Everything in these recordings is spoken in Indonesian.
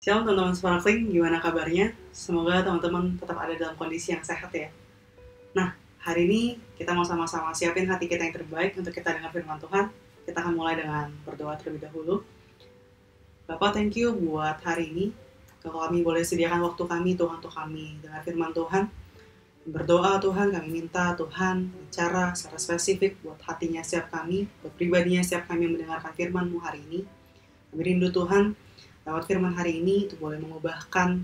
Shalom teman-teman Sparkling, gimana kabarnya? Semoga teman-teman tetap ada dalam kondisi yang sehat ya. Nah, hari ini kita mau sama-sama siapin hati kita yang terbaik untuk kita dengar firman Tuhan. Kita akan mulai dengan berdoa terlebih dahulu. Bapak, thank you buat hari ini. Kalau kami boleh sediakan waktu kami, Tuhan, untuk kami dengar firman Tuhan. Berdoa Tuhan, kami minta Tuhan bicara secara spesifik buat hatinya setiap kami, buat pribadinya setiap kami yang mendengarkan firman-Mu hari ini. Kami rindu Tuhan, lewat firman hari ini itu boleh mengubahkan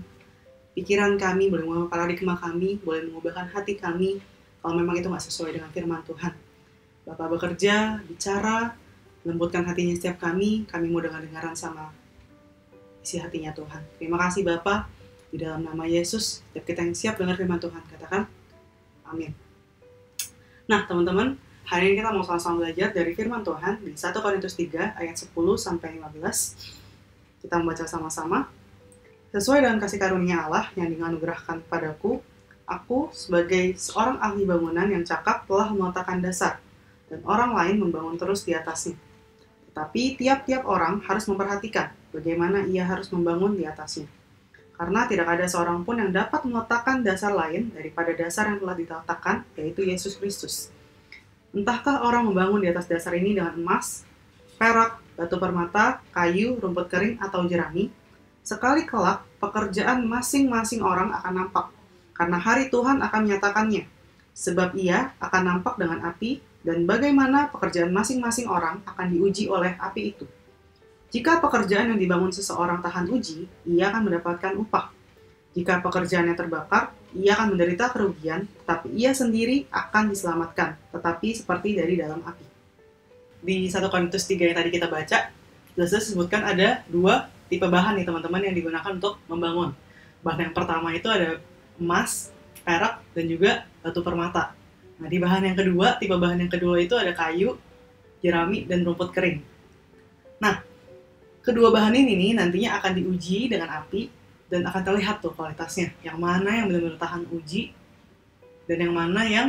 pikiran kami, boleh mengubah paradigma kami, boleh mengubahkan hati kami kalau memang itu nggak sesuai dengan firman Tuhan. Bapak bekerja, bicara, lembutkan hatinya setiap kami mau dengar-dengaran sama isi hatinya Tuhan. Terima kasih Bapak, di dalam nama Yesus, setiap kita yang siap dengar firman Tuhan, katakan amin. Nah teman-teman, hari ini kita mau sama-sama belajar dari firman Tuhan di 1 Korintus 3 ayat 10 sampai 15. Kita membaca sama-sama. Sesuai dengan kasih karunia Allah yang dianugerahkan kepadaku, aku sebagai seorang ahli bangunan yang cakap telah meletakkan dasar, dan orang lain membangun terus di atasnya. Tetapi tiap-tiap orang harus memperhatikan bagaimana ia harus membangun di atasnya. Karena tidak ada seorang pun yang dapat meletakkan dasar lain daripada dasar yang telah diletakkan, yaitu Yesus Kristus. Entahkah orang membangun di atas dasar ini dengan emas, perak, batu permata, kayu, rumput kering, atau jerami, sekali kelak pekerjaan masing-masing orang akan nampak, karena hari Tuhan akan menyatakannya, sebab ia akan nampak dengan api, dan bagaimana pekerjaan masing-masing orang akan diuji oleh api itu. Jika pekerjaan yang dibangun seseorang tahan uji, ia akan mendapatkan upah. Jika pekerjaannya terbakar, ia akan menderita kerugian, tetapi ia sendiri akan diselamatkan, tetapi seperti dari dalam api. Di 1 Korintus 3 yang tadi kita baca, jelas disebutkan ada dua tipe bahan nih teman-teman yang digunakan untuk membangun. Bahan yang pertama itu ada emas, perak, dan juga batu permata. Nah di bahan yang kedua, tipe bahan yang kedua itu ada kayu, jerami, dan rumput kering. Nah, kedua bahan ini nih nantinya akan diuji dengan api dan akan terlihat tuh kualitasnya. Yang mana yang benar-benar tahan uji dan yang mana yang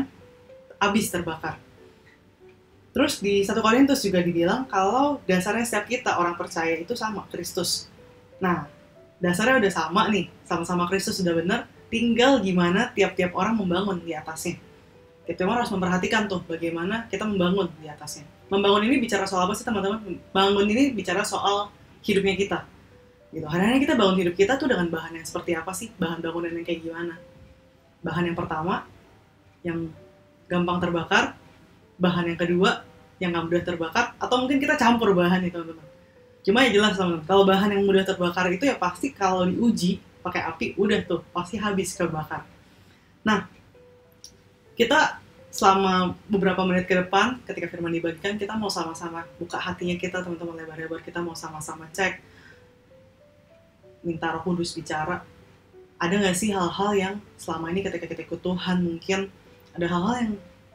habis terbakar. Terus di 1 Korintus juga dibilang kalau dasarnya setiap kita orang percaya itu sama, Kristus. Nah, dasarnya udah sama nih, sama-sama Kristus sudah benar, tinggal gimana tiap-tiap orang membangun di atasnya. Kita harus memperhatikan tuh bagaimana kita membangun di atasnya. Membangun ini bicara soal apa sih teman-teman? Bangun ini bicara soal hidupnya kita. Gitu. Hari-hari kita bangun hidup kita tuh dengan bahan yang seperti apa sih? Bahan bangunan yang kayak gimana? Bahan yang pertama, yang gampang terbakar. Bahan yang kedua yang nggak mudah terbakar, atau mungkin kita campur bahan nih teman-teman. Cuma ya jelas teman-teman, kalau bahan yang mudah terbakar itu ya pasti kalau diuji pakai api udah tuh pasti habis kebakar. Nah, kita selama beberapa menit ke depan ketika firman dibagikan, kita mau sama-sama buka hatinya kita teman-teman lebar-lebar, kita mau sama-sama cek, minta Roh Kudus bicara. Ada nggak sih hal-hal yang selama ini ketika kita ikut Tuhan mungkin ada hal-hal yang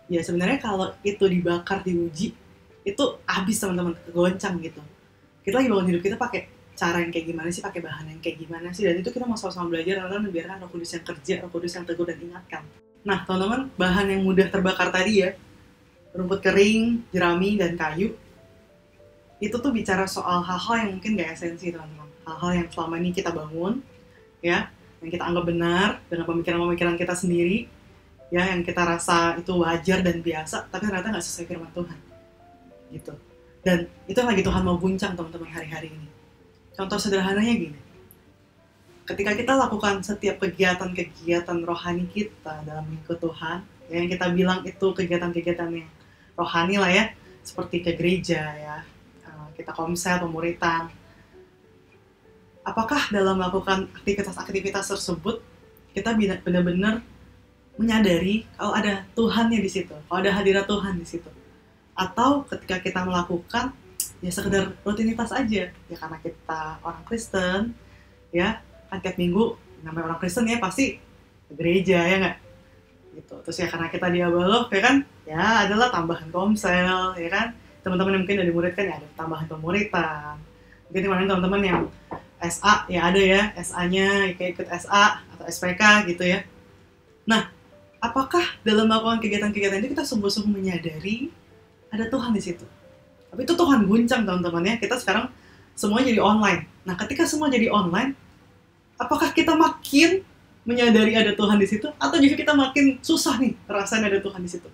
ya sebenarnya kalau itu dibakar, diuji, itu habis teman-teman, kegoncang gitu. Kita lagi bangun hidup kita pakai cara yang kayak gimana sih, pakai bahan yang kayak gimana sih, dan itu kita mau sama-sama belajar, teman-teman, biarkan Roh Kudus yang kerja, Roh Kudus yang teguh dan ingatkan. Nah teman-teman, bahan yang mudah terbakar tadi ya, rumput kering, jerami, dan kayu, itu tuh bicara soal hal-hal yang mungkin gak esensi teman-teman. Hal-hal yang selama ini kita bangun, ya, yang kita anggap benar, dengan pemikiran-pemikiran kita sendiri, ya yang kita rasa itu wajar dan biasa, tapi ternyata nggak sesuai firman Tuhan, gitu. Dan itu yang lagi Tuhan mau guncang teman-teman hari-hari ini. Contoh sederhananya gini, ketika kita lakukan setiap kegiatan-kegiatan rohani kita dalam mengikut Tuhan, ya, yang kita bilang itu kegiatan-kegiatan yang rohani lah ya, seperti ke gereja ya, kita komsel, pemuritan. Apakah dalam melakukan aktivitas-aktivitas tersebut kita benar-benar menyadari kalau ada Tuhannya di situ, kalau ada hadirat Tuhan di situ, atau ketika kita melakukan ya sekedar rutinitas aja, ya karena kita orang Kristen, ya kan tiap minggu namanya orang Kristen ya pasti ke gereja ya nggak, gitu. Terus ya karena kita di Abalok ya kan, ya adalah tambahan komsel, ya kan, teman-teman yang mungkin udah dimuridkan ya ada tambahan pemuritan, mungkin teman-teman yang SA ya ada ya SA-nya kayak ikut SA atau SPK gitu ya. Nah, apakah dalam melakukan kegiatan-kegiatan itu kita sungguh-sungguh menyadari ada Tuhan di situ? Tapi itu Tuhan guncang teman-teman ya. Kita sekarang semua jadi online. Nah ketika semua jadi online, Apakah kita makin menyadari ada Tuhan di situ, atau justru kita makin susah nih rasain ada Tuhan di situ?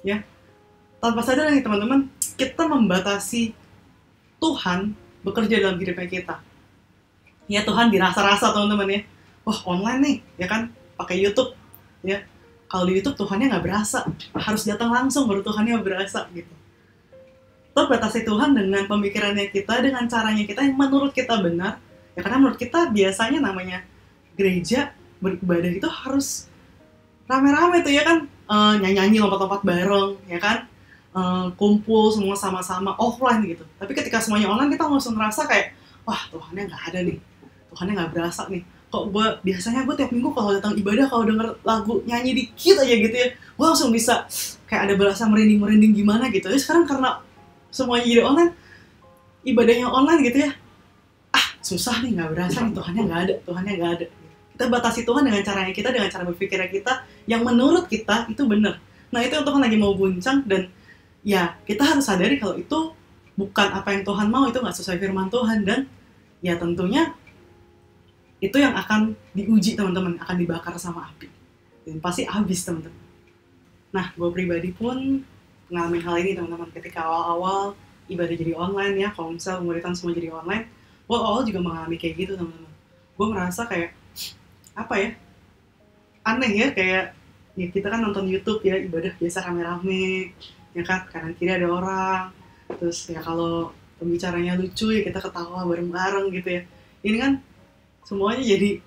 Ya, tanpa sadar nih teman-teman, kita membatasi Tuhan bekerja dalam hidupnya kita. Ya, Tuhan dirasa-rasa teman-teman ya. Wah, online nih, ya kan, pakai YouTube, ya. Kalau di YouTube Tuhannya nggak berasa, harus datang langsung baru Tuhannya berasa gitu. Kita batasi Tuhan dengan pemikirannya kita, dengan caranya kita yang menurut kita benar. Ya karena menurut kita biasanya namanya gereja beribadah itu harus rame-rame tuh ya kan, nyanyi-nyanyi, lompat-lompat bareng, ya kan, kumpul semua sama-sama offline gitu. Tapi ketika semuanya online kita langsung ngerasa kayak, wah Tuhannya nggak ada nih, Tuhannya nggak berasa nih. Kok biasanya gue tiap minggu kalau datang ibadah, kalau denger lagu nyanyi dikit aja gitu ya, gue langsung bisa kayak ada berasa merinding gimana gitu. Ya sekarang karena semuanya jadi online, ibadahnya online gitu ya, susah nih, nggak berasa nih, Tuhannya nggak ada. Kita batasi Tuhan dengan caranya kita, dengan cara berpikirnya kita, yang menurut kita itu benar. Nah itu yang Tuhan lagi mau guncang, dan ya kita harus sadari kalau itu bukan apa yang Tuhan mau, itu nggak sesuai firman Tuhan, dan ya tentunya itu yang akan diuji teman-teman, akan dibakar sama api, dan pasti habis teman-teman. Nah gue pribadi pun ngalamin hal ini teman-teman, ketika awal-awal ibadah jadi online ya, konsel, pemuritan semua jadi online. Gue awal juga mengalami kayak gitu teman-teman. Gue merasa kayak apa ya, aneh ya, kayak ya kita kan nonton YouTube ya, ibadah biasa rame-rame ya kan, kanan kiri ada orang, terus ya kalau pembicaranya lucu ya kita ketawa bareng-bareng gitu ya. Ini kan semuanya jadi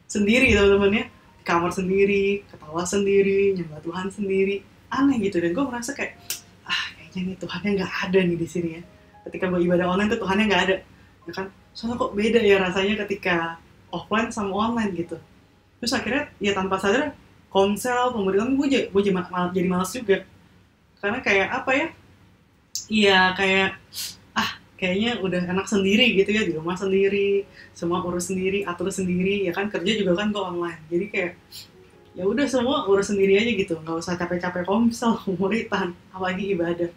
sendiri teman-teman ya, kamar sendiri, ketawa sendiri, nyembah Tuhan sendiri, aneh gitu. Dan gue merasa kayak kayaknya nih Tuhannya nggak ada nih di sini ya. Ketika gue ibadah online tuh Tuhannya nggak ada ya kan. Soalnya kok beda ya rasanya ketika offline sama online gitu. Terus akhirnya ya tanpa sadar konsel, pemberitaan gue jadi malas juga. Karena kayak apa ya, iya kayak kayaknya udah enak sendiri gitu ya, di rumah sendiri, semua urus sendiri, atur sendiri ya kan, kerja juga kan gue online. Jadi kayak ya udah semua urus sendiri aja gitu, nggak usah capek-capek konsel, pemuritan, apalagi ibadah.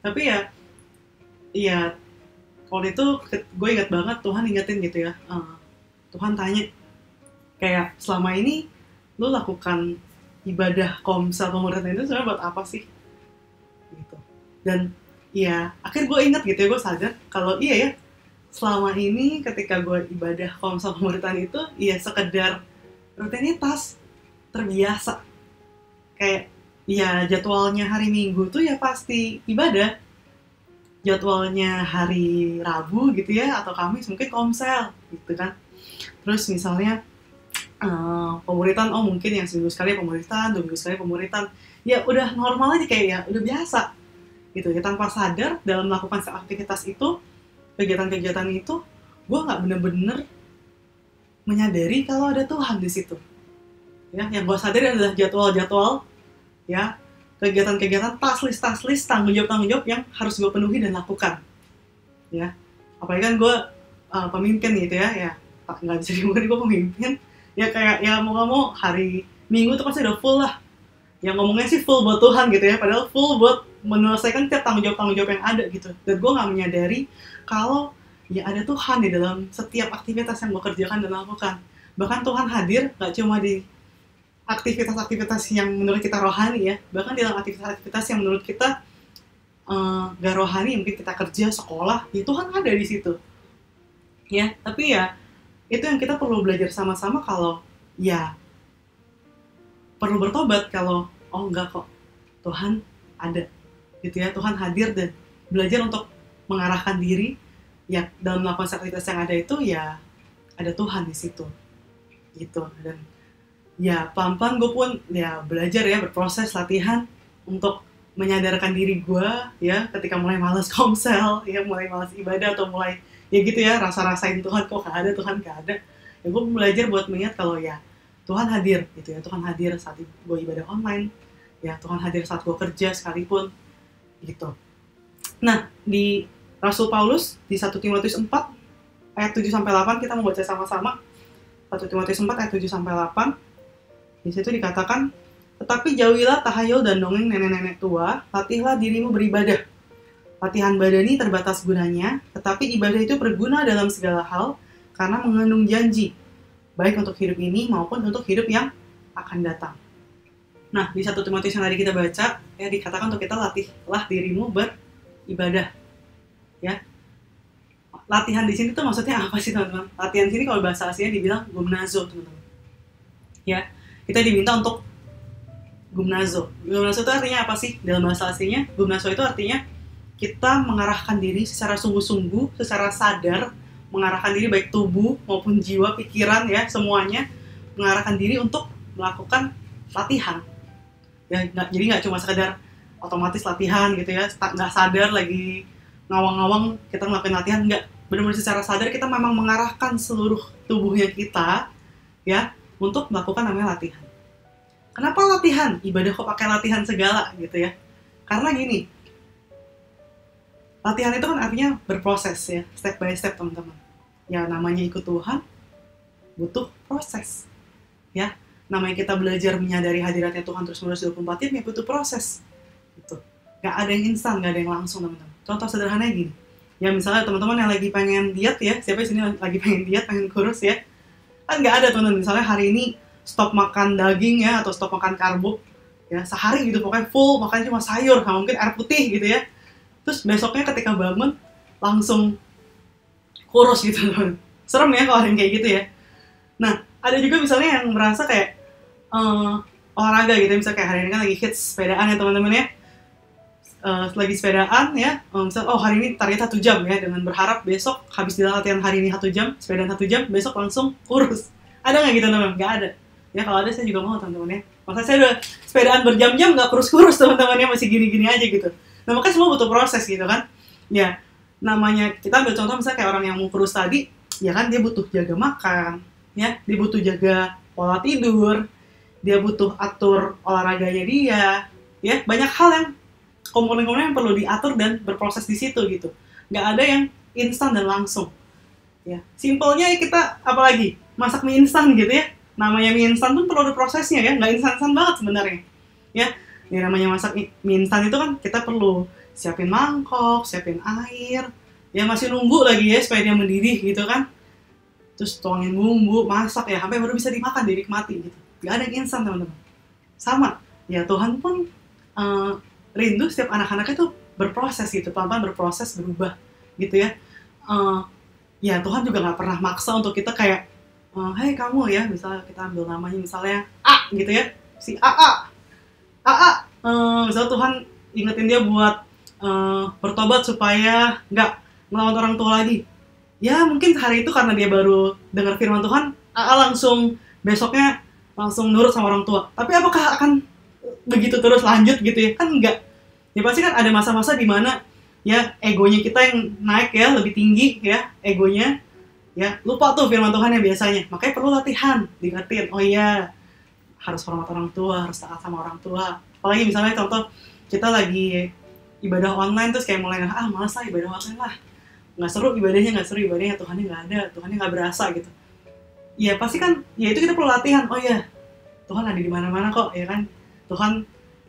Tapi ya waktu itu gue ingat banget Tuhan ingetin gitu ya, Tuhan tanya kayak, selama ini lu lakukan ibadah komsel pemuritan itu sebenarnya buat apa sih gitu. Dan ya akhirnya gue ingat gitu ya, gue sadar kalau iya ya, selama ini ketika gue ibadah komsel pemuritan itu ya sekedar rutinitas, terbiasa. Kayak ya jadwalnya hari Minggu tuh ya pasti ibadah, jadwalnya hari Rabu gitu ya atau Kamis mungkin komsel gitu kan. Terus misalnya pemuritan, mungkin yang seminggu sekali pemuritan, 2 minggu sekali pemuritan, ya udah normal aja, kayak ya udah biasa gitu ya. Tanpa sadar dalam melakukan aktivitas itu, kegiatan-kegiatan itu, gue nggak bener-bener menyadari kalau ada Tuhan di situ ya. Yang gue sadari adalah jadwal-jadwal ya, kegiatan-kegiatan, task list, tanggung jawab yang harus gue penuhi dan lakukan ya. Apalagi kan gue pemimpin gitu ya nggak bisa dimungkiri gue pemimpin ya, kayak ya mau nggak mau hari Minggu tuh pasti udah full lah, yang ngomongnya sih full buat Tuhan gitu ya, padahal full buat menyelesaikan tiap tanggung jawab yang ada gitu. Dan gue nggak menyadari kalau ya ada Tuhan di dalam setiap aktivitas yang gue kerjakan dan lakukan. Bahkan Tuhan hadir nggak cuma di aktivitas-aktivitas yang menurut kita rohani ya, bahkan dalam aktivitas-aktivitas yang menurut kita gak rohani, mungkin kita kerja, sekolah, ya Tuhan ada di situ ya. Tapi ya itu yang kita perlu belajar sama-sama, kalau ya perlu bertobat kalau enggak kok, Tuhan ada gitu ya, Tuhan hadir, dan belajar untuk mengarahkan diri ya dalam melakukan aktivitas yang ada itu, ya ada Tuhan di situ gitu. Dan ya pelan-pelan gue pun ya belajar ya, berproses, latihan untuk menyadarkan diri gue ya, ketika mulai malas komsel ya, mulai malas ibadah, atau mulai ya gitu ya, rasa-rasain Tuhan kok gak ada, Tuhan gak ada ya, gue belajar buat mengingat kalau ya Tuhan hadir gitu ya. Tuhan hadir saat gue ibadah online ya, Tuhan hadir saat gue kerja sekalipun gitu. Nah di Rasul Paulus di 1 Timotius 4 ayat 7-8 kita mau baca sama-sama. 1 Timotius 4 ayat 7-8, di situ dikatakan, tetapi jauhilah tahayul dan dongeng nenek-nenek tua, latihlah dirimu beribadah. Latihan badani terbatas gunanya, tetapi ibadah itu berguna dalam segala hal karena mengandung janji. baik untuk hidup ini maupun untuk hidup yang akan datang. Nah, di 1 Timotius yang tadi kita baca, ya dikatakan untuk kita latihlah dirimu beribadah. Ya. Latihan di sini tuh maksudnya apa sih, teman-teman? Latihan di sini kalau bahasa aslinya dibilang gumnazo, teman-teman. Ya, kita diminta untuk gumnazo. Gumnazo itu artinya apa sih? Dalam bahasa aslinya, gumnazo itu artinya kita mengarahkan diri secara sungguh-sungguh, secara sadar, mengarahkan diri baik tubuh maupun jiwa, pikiran, ya, semuanya mengarahkan diri untuk melakukan latihan. Ya, jadi nggak cuma sekedar otomatis latihan gitu ya, nggak sadar lagi ngawang-ngawang kita ngelakuin latihan, nggak, benar-benar secara sadar kita memang mengarahkan seluruh tubuhnya kita ya untuk melakukan namanya latihan. Kenapa latihan? Ibadah kok pakai latihan segala gitu ya? Karena gini, latihan itu kan artinya berproses ya, step by step, teman-teman. Ya namanya ikut Tuhan butuh proses ya. Namanya kita belajar menyadari hadiratnya Tuhan terus-menerus 24 jam, ya butuh proses. Gitu. Gak ada yang instan, gak ada yang langsung, teman-teman. Contoh sederhananya gini. Ya misalnya teman-teman yang lagi pengen diet ya, siapa di sini lagi pengen diet, pengen kurus ya? Kan gak ada, teman-teman. Misalnya hari ini stop makan daging ya, atau stop makan karbo. Ya, sehari gitu pokoknya full makan cuma sayur, sama mungkin air putih gitu ya. Terus besoknya ketika bangun langsung kurus gitu, teman-teman. Serem ya kalau ada yang kayak gitu ya. Nah, ada juga misalnya yang merasa kayak olahraga gitu, misalnya kayak hari ini kan lagi hits sepedaan ya teman-teman ya, lagi sepedaan ya, misal hari ini target 1 jam ya, dengan berharap besok habis latihan hari ini 1 jam, sepedaan 1 jam, besok langsung kurus. Ada nggak gitu teman-teman? Nggak ada. Ya kalau ada saya juga mau, teman-teman ya. Makanya saya udah sepedaan berjam-jam nggak kurus-kurus, teman-teman ya, masih gini-gini aja gitu. Nah makanya semua butuh proses gitu kan. Ya namanya kita ambil contoh misalnya kayak orang yang mau kurus tadi, ya kan dia butuh jaga makan, ya dia butuh jaga pola tidur, dia butuh atur olahraganya dia, ya banyak hal yang komponen-komponen yang perlu diatur dan berproses di situ gitu. Nggak ada yang instan dan langsung. Ya, simpelnya kita apalagi masak mie instan gitu ya. Namanya mie instan pun perlu ada prosesnya ya, nggak instan-instan banget sebenarnya. Ya, namanya masak mie instan itu kan kita perlu siapin mangkok, siapin air, ya masih nunggu lagi ya supaya dia mendidih gitu kan. Terus tuangin bumbu, masak ya, sampai baru bisa dimakan, dinikmati gitu. Gak ada yang instan, teman-teman. Sama, ya Tuhan pun rindu setiap anak-anaknya tuh berproses gitu, pelan-pelan berproses, berubah gitu ya. Ya Tuhan juga gak pernah maksa untuk kita kayak, hey kamu ya, misalnya kita ambil namanya misalnya A gitu ya, si AA, misalnya Tuhan ingetin dia buat bertobat supaya gak ngelawan orang tua lagi. Ya mungkin hari itu karena dia baru dengar firman Tuhan, AA langsung besoknya langsung nurut sama orang tua. Tapi apakah akan begitu terus lanjut gitu ya? Kan enggak. Ya pasti kan ada masa-masa di mana ya egonya kita yang naik ya, lebih tinggi ya egonya. Ya lupa tuh firman Tuhan yang biasanya. Makanya perlu latihan, diingetin. Oh iya, harus hormat orang tua, harus taat sama orang tua. Apalagi misalnya contoh kita lagi ibadah online terus kayak mulai malas lah ibadah online lah. Nggak seru ibadahnya, Tuhannya nggak ada, Tuhannya nggak berasa gitu. Ya pasti kan, ya itu kita perlu latihan. Oh ya, Tuhan ada di mana-mana kok, ya kan? Tuhan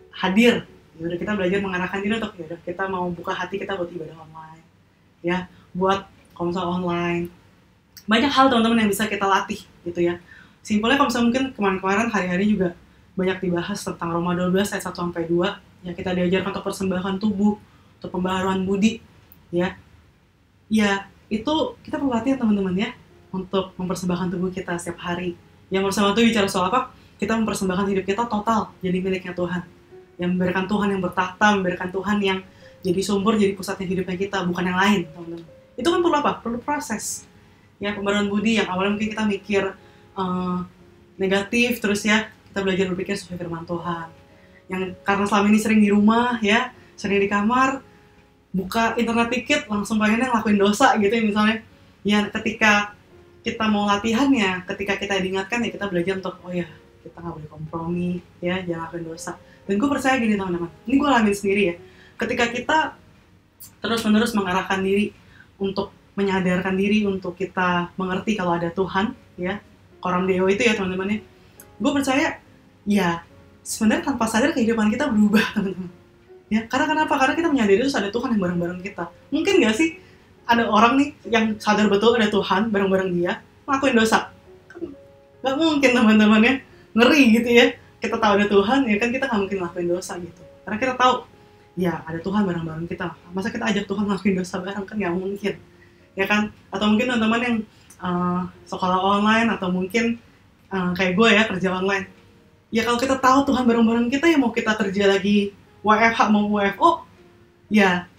hadir. Ya udah kita belajar mengarahkan diri untuk ya udah kita mau buka hati kita buat ibadah online. Ya, buat komsel online. Banyak hal teman-teman yang bisa kita latih gitu ya. Simpelnya kalau misalnya mungkin kemarin-kemarin hari-hari juga banyak dibahas tentang Roma 12 ayat 1 sampai 2. Ya kita diajarkan untuk persembahan tubuh, untuk pembaharuan budi, ya. Ya, itu kita perlu latihan teman-teman ya, untuk mempersembahkan tubuh kita setiap hari. Yang bersama itu bicara soal apa? Kita mempersembahkan hidup kita total jadi miliknya Tuhan. Yang memberikan Tuhan yang bertakhta, memberikan Tuhan yang jadi sumber, jadi pusatnya hidupnya kita, bukan yang lain, teman-teman. Itu kan perlu apa? Perlu proses. Ya, pembaruan budi yang awalnya mungkin kita mikir negatif, terus ya kita belajar berpikir sesuai firman Tuhan. Yang karena selama ini sering di rumah ya, sering di kamar, buka internet dikit langsung pengennya ngelakuin dosa gitu ya misalnya. Ya ketika kita mau latihannya, ketika kita diingatkan ya kita belajar untuk oh ya kita nggak boleh kompromi ya, jangan ngelakuin dosa. Dan gue percaya gini teman-teman, ini gue alamin sendiri ya. Ketika kita terus-menerus mengarahkan diri untuk menyadarkan diri untuk kita mengerti kalau ada Tuhan ya, Coram Deo itu ya teman-teman ya. Gue percaya ya sebenarnya tanpa sadar kehidupan kita berubah teman-teman. Ya, karena kenapa? Karena kita menyadari terus ada Tuhan yang bareng-bareng kita. Mungkin gak sih ada orang nih yang sadar betul ada Tuhan bareng-bareng dia ngelakuin dosa? Kan Nggak mungkin teman-teman ya, ngeri gitu ya. Kita tahu ada Tuhan, ya kan kita nggak mungkin ngelakuin dosa gitu. Karena kita tahu, ya ada Tuhan bareng-bareng kita. Masa kita ajak Tuhan ngelakuin dosa bareng, kan nggak mungkin. Ya kan? Atau mungkin teman-teman yang sekolah online, atau mungkin kayak gue ya, kerja online. Ya kalau kita tahu Tuhan bareng-bareng kita, ya mau kita kerja lagi WFH mau WFO, ya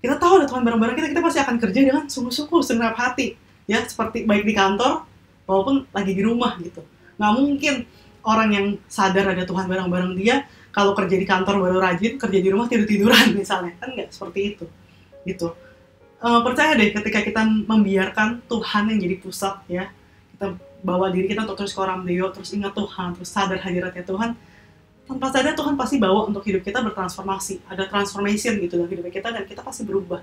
kita tahu ada Tuhan bareng-bareng kita pasti akan kerja dengan sungguh-sungguh, segenap hati. Ya, seperti baik di kantor, walaupun lagi di rumah gitu. Nggak mungkin orang yang sadar ada Tuhan bareng-bareng dia, kalau kerja di kantor baru rajin, kerja di rumah tidur-tiduran misalnya. Kan nggak seperti itu. Gitu. Percaya deh, ketika kita membiarkan Tuhan yang jadi pusat, ya, kita bawa diri kita untuk terus ke Coram Deo, terus ingat Tuhan, terus sadar hadiratnya Tuhan, tanpa sadar Tuhan pasti bawa untuk hidup kita bertransformasi. Ada transformation gitu dalam hidup kita, dan kita pasti berubah.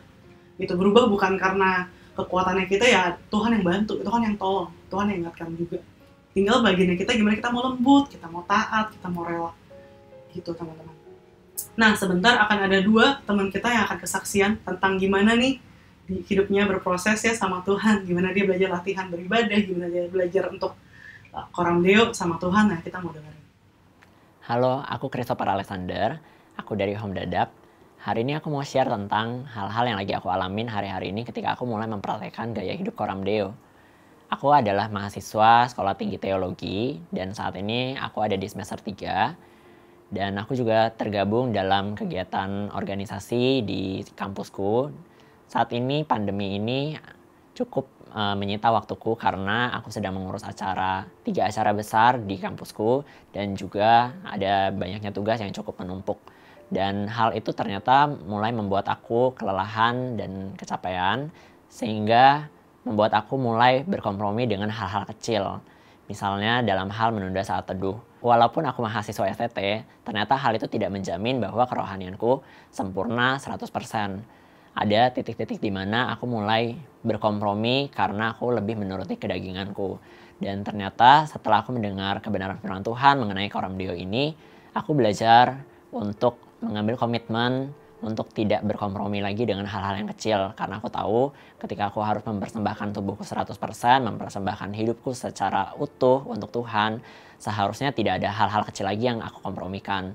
Gitu, berubah bukan karena kekuatannya kita, ya Tuhan yang bantu, Tuhan yang tolong, Tuhan yang ingatkan juga. Tinggal bagiannya kita gimana kita mau lembut, kita mau taat, kita mau rela. Gitu teman-teman. Nah, sebentar akan ada 2 teman kita yang akan kesaksian tentang gimana nih di hidupnya berproses ya sama Tuhan, gimana dia belajar latihan beribadah, gimana dia belajar untuk Coram Deo sama Tuhan. Nah, kita mau dengerin. Halo, aku Christopher Alexander, aku dari Home Dadap. Hari ini aku mau share tentang hal-hal yang lagi aku alamin hari-hari ini ketika aku mulai mempraktekkan gaya hidup Coram Deo. Aku adalah mahasiswa Sekolah Tinggi Teologi, dan saat ini aku ada di semester 3. Dan aku juga tergabung dalam kegiatan organisasi di kampusku. Saat ini pandemi ini cukup menyita waktuku karena aku sedang mengurus 3 acara besar di kampusku, dan juga ada banyaknya tugas yang cukup menumpuk. Dan hal itu ternyata mulai membuat aku kelelahan dan kecapean, sehingga membuat aku mulai berkompromi dengan hal-hal kecil. Misalnya dalam hal menunda saat teduh. Walaupun aku mahasiswa STT, ternyata hal itu tidak menjamin bahwa kerohanianku sempurna 100%. Ada titik-titik di mana aku mulai berkompromi karena aku lebih menuruti kedaginganku. Dan ternyata setelah aku mendengar kebenaran firman Tuhan mengenai Coram Deo ini, aku belajar untuk mengambil komitmen untuk tidak berkompromi lagi dengan hal-hal yang kecil. Karena aku tahu ketika aku harus mempersembahkan tubuhku 100%, mempersembahkan hidupku secara utuh untuk Tuhan, seharusnya tidak ada hal-hal kecil lagi yang aku kompromikan.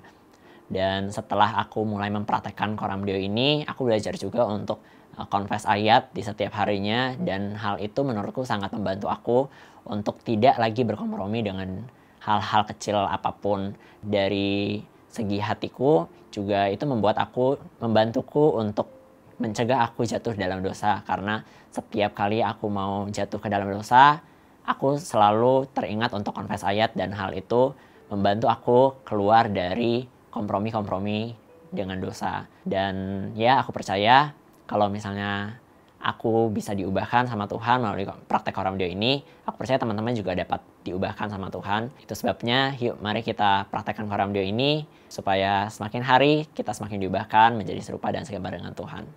Dan setelah aku mulai mempraktekkan Coram Deo ini, aku belajar juga untuk confess ayat di setiap harinya, dan hal itu menurutku sangat membantu aku untuk tidak lagi berkompromi dengan hal-hal kecil apapun. Dari segi hatiku juga itu membantuku untuk mencegah aku jatuh dalam dosa, karena setiap kali aku mau jatuh ke dalam dosa, aku selalu teringat untuk confess ayat, dan hal itu membantu aku keluar dari kompromi-kompromi dengan dosa. Dan ya, aku percaya kalau misalnya aku bisa diubahkan sama Tuhan melalui praktek Coram Deo ini, aku percaya teman-teman juga dapat diubahkan sama Tuhan. Itu sebabnya yuk mari kita praktekkan Coram Deo ini supaya semakin hari kita semakin diubahkan menjadi serupa dan segambar dengan Tuhan.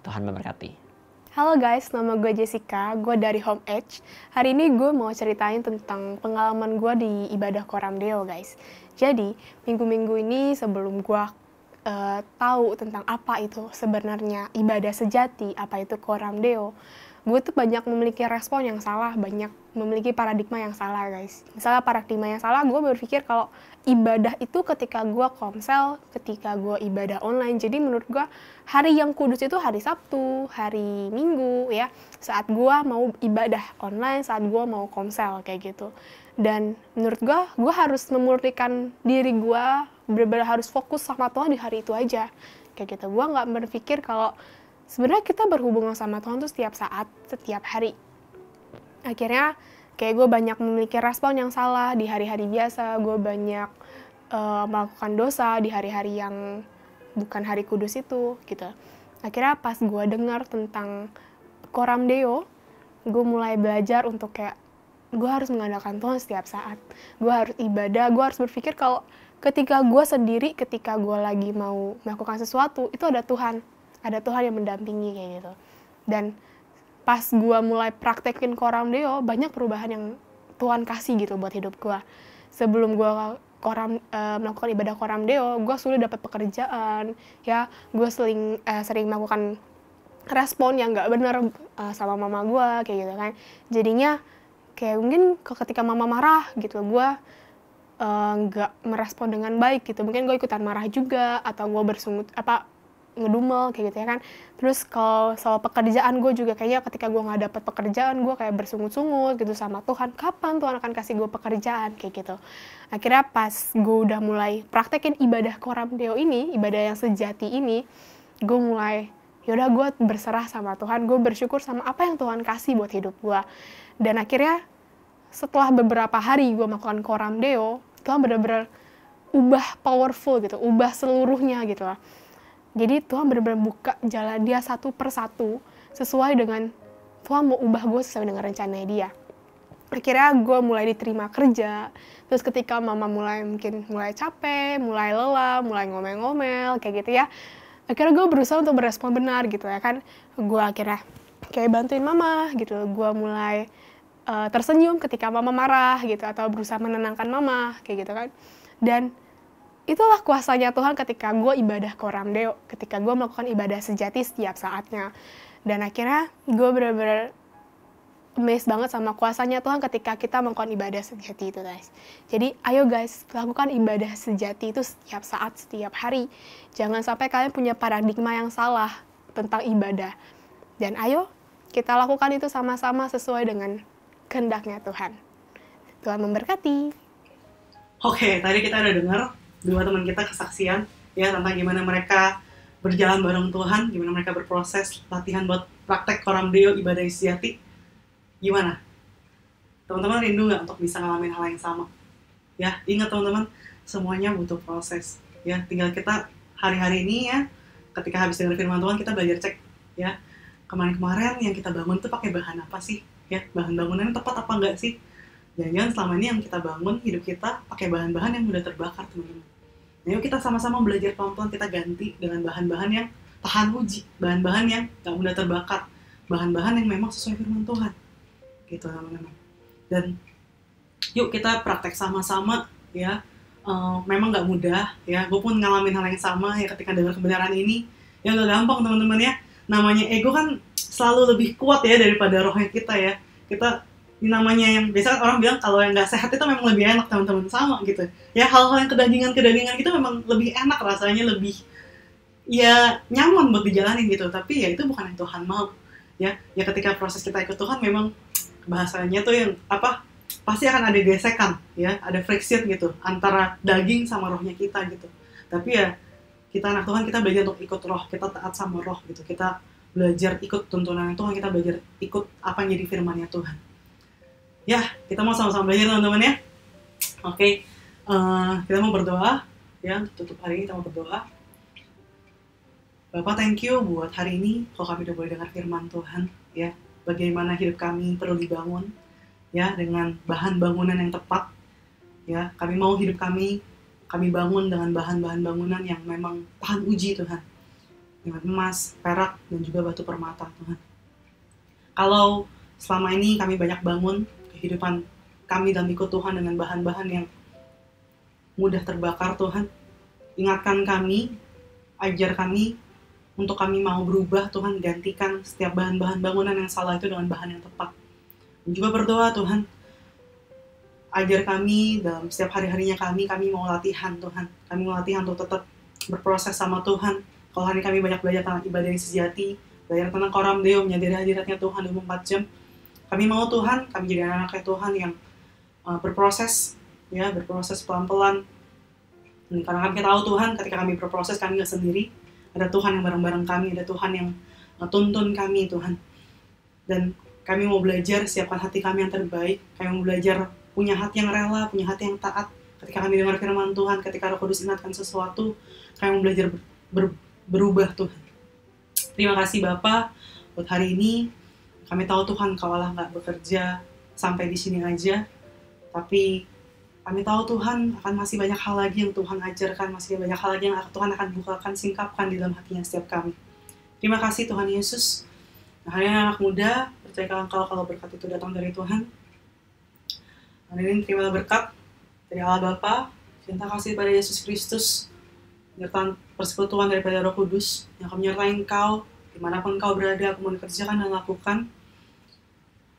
Tuhan memberkati. Halo guys, nama gue Jessica, gue dari Home Edge. Hari ini gue mau ceritain tentang pengalaman gue di ibadah Coram Deo guys. Jadi, minggu-minggu ini sebelum gue tahu tentang apa itu sebenarnya ibadah sejati, apa itu Coram Deo, gue tuh banyak memiliki respon yang salah, banyak memiliki paradigma yang salah guys. Misalnya paradigma yang salah, gue berpikir kalau ibadah itu ketika gue komsel, ketika gue ibadah online. Jadi menurut gue hari yang kudus itu hari Sabtu, hari Minggu ya, saat gue mau ibadah online, saat gue mau komsel kayak gitu. Dan menurut gue harus memurnikan diri gue, benar-benar harus fokus sama Tuhan di hari itu aja kayak gitu. Gue nggak berpikir kalau sebenarnya kita berhubungan sama Tuhan tuh setiap saat, setiap hari. Akhirnya kayak gue banyak memiliki respon yang salah di hari-hari biasa. Gue banyak melakukan dosa di hari-hari yang bukan hari kudus itu gitu. Akhirnya pas gue dengar tentang Coram Deo, gue mulai belajar untuk kayak gue harus mengandalkan Tuhan setiap saat. Gue harus ibadah, gue harus berpikir kalau ketika gue sendiri, ketika gue lagi mau melakukan sesuatu, itu ada Tuhan. Ada Tuhan yang mendampingi kayak gitu. Dan pas gue mulai praktekin Coram Deo, banyak perubahan yang Tuhan kasih gitu buat hidup gue. Sebelum gue melakukan ibadah Coram Deo, gue sudah dapat pekerjaan, ya gue sering melakukan respon yang nggak benar sama mama gue kayak gitu kan. Jadinya kayak mungkin ketika mama marah gitu, gue nggak merespon dengan baik gitu. Mungkin gue ikutan marah juga, atau gue ngedumel kayak gitu ya kan. Terus kalau soal pekerjaan gue juga kayaknya ketika gue nggak dapet pekerjaan, gue kayak bersungut-sungut gitu sama Tuhan, kapan Tuhan akan kasih gue pekerjaan kayak gitu. Akhirnya pas gue udah mulai praktekin ibadah Coram Deo ini, ibadah yang sejati ini, gue mulai yaudah gue berserah sama Tuhan, gue bersyukur sama apa yang Tuhan kasih buat hidup gue. Dan akhirnya setelah beberapa hari gue melakukan Coram Deo, Tuhan benar-benar ubah powerful gitu, ubah seluruhnya gitu lah. Jadi Tuhan benar-benar buka jalan dia satu persatu sesuai dengan Tuhan mau ubah gue sesuai dengan rencananya dia. Akhirnya gue mulai diterima kerja. Terus ketika mama mulai capek, mulai lelah, mulai ngomel-ngomel kayak gitu ya, akhirnya gue berusaha untuk berespon benar gitu ya kan. Gue akhirnya kayak bantuin mama gitu. Gue mulai tersenyum ketika mama marah gitu, atau berusaha menenangkan mama kayak gitu kan. Dan itulah kuasanya Tuhan ketika gue ibadah Coram Deo, ketika gue melakukan ibadah sejati setiap saatnya. Dan akhirnya gue benar-benar amazed banget sama kuasanya Tuhan ketika kita melakukan ibadah sejati itu guys. Jadi ayo guys, lakukan ibadah sejati itu setiap saat, setiap hari. Jangan sampai kalian punya paradigma yang salah tentang ibadah. Dan ayo kita lakukan itu sama-sama sesuai dengan kehendaknya Tuhan. Tuhan memberkati. Oke, tadi kita udah dengar dua teman kita kesaksian ya tentang gimana mereka berjalan bareng Tuhan, gimana mereka berproses latihan buat praktek Coram Deo ibadah sejati. Gimana? Teman-teman rindu nggak untuk bisa ngalamin hal yang sama? Ya, ingat teman-teman, semuanya butuh proses. Ya, tinggal kita hari-hari ini ya, ketika habis dengar firman Tuhan kita belajar cek ya, kemarin-kemarin yang kita bangun tuh pakai bahan apa sih? Ya, bahan bangunannya tepat apa enggak sih? Jangan-jangan selama ini yang kita bangun hidup kita pakai bahan-bahan yang mudah terbakar, teman-teman. Nah, yuk kita sama-sama belajar pelan-pelan kita ganti dengan bahan-bahan yang tahan uji, bahan-bahan yang nggak mudah terbakar, bahan-bahan yang memang sesuai firman Tuhan, gitu teman-teman. Dan yuk kita praktek sama-sama ya. Memang nggak mudah ya. Gue pun ngalamin hal yang sama ya ketika dengar kebenaran ini. Ya nggak gampang teman-teman ya. Namanya ego kan selalu lebih kuat ya daripada rohnya kita ya. Kita namanya yang biasa orang bilang kalau yang nggak sehat itu memang lebih enak teman-teman, sama gitu ya. Hal-hal yang kedagingan itu memang lebih enak rasanya, lebih ya nyaman buat dijalanin gitu. Tapi ya itu bukan yang Tuhan mau ya. Ya ketika proses kita ikut Tuhan memang bahasanya tuh yang pasti akan ada gesekan ya, ada friction gitu antara daging sama rohnya kita gitu. Tapi ya kita anak Tuhan, kita belajar untuk ikut roh, kita taat sama roh gitu. Kita belajar ikut tuntunan Tuhan, kita belajar ikut apa yang jadi firman-Nya Tuhan. Ya, kita mau sama-sama belajar teman-teman ya. Oke, kita mau berdoa ya, tutup hari ini kita mau berdoa. Bapak, thank you buat hari ini, kalau kami udah boleh dengar firman Tuhan ya, bagaimana hidup kami perlu dibangun ya dengan bahan bangunan yang tepat ya. Kami mau hidup kami bangun dengan bahan-bahan bangunan yang memang tahan uji Tuhan, dengan emas, perak, dan juga batu permata Tuhan. Kalau selama ini kami banyak bangun kehidupan kami dalam ikut Tuhan dengan bahan-bahan yang mudah terbakar Tuhan, ingatkan kami, ajar kami untuk kami mau berubah Tuhan, gantikan setiap bahan-bahan bangunan yang salah itu dengan bahan yang tepat. Dan juga berdoa Tuhan, ajar kami dalam setiap hari-harinya kami mau latihan Tuhan. Kami mau latihan untuk tetap berproses sama Tuhan. Kalau hari kami banyak belajar tentang ibadah yang sejati, belajar tentang Coram Deo, menyadari hadiratnya Tuhan 24 jam. Kami mau Tuhan, kami jadi anak-anaknya Tuhan yang berproses, ya, berproses pelan-pelan. Dan karena kami tahu Tuhan, ketika kami berproses, kami nggak sendiri. Ada Tuhan yang bareng-bareng kami, ada Tuhan yang tuntun kami Tuhan. Dan kami mau belajar, siapkan hati kami yang terbaik. Kami mau belajar punya hati yang rela, punya hati yang taat. Ketika kami dengar firman Tuhan, ketika Roh Kudus ingatkan sesuatu, kami mau belajar berubah Tuhan. Terima kasih Bapa buat hari ini. Kami tahu Tuhan Kau Allah nggak bekerja sampai di sini aja, tapi kami tahu Tuhan akan masih banyak hal lagi yang Tuhan ajarkan, masih banyak hal lagi yang Tuhan akan bukakan, singkapkan di dalam hatinya setiap kami. Terima kasih Tuhan Yesus. Nah, hari ini anak muda, percayakan Engkau kalau berkat itu datang dari Tuhan. Hari ini terimalah berkat dari Allah Bapa, cinta kasih pada Yesus Kristus, penyertaan persekutuan daripada Roh Kudus yang akan menyertai Engkau dimanapun Engkau berada, aku mau dikerjakan dan lakukan.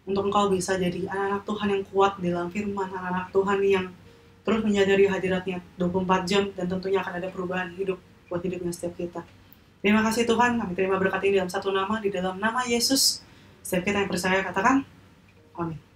untuk engkau bisa jadi anak-anak Tuhan yang kuat di dalam firman, anak-anak Tuhan yang terus menyadari hadiratnya 24 jam, dan tentunya akan ada perubahan hidup buat hidupnya setiap kita. Terima kasih Tuhan, kami terima berkat ini dalam satu nama, di dalam nama Yesus. Setiap kita yang percaya katakan, amin.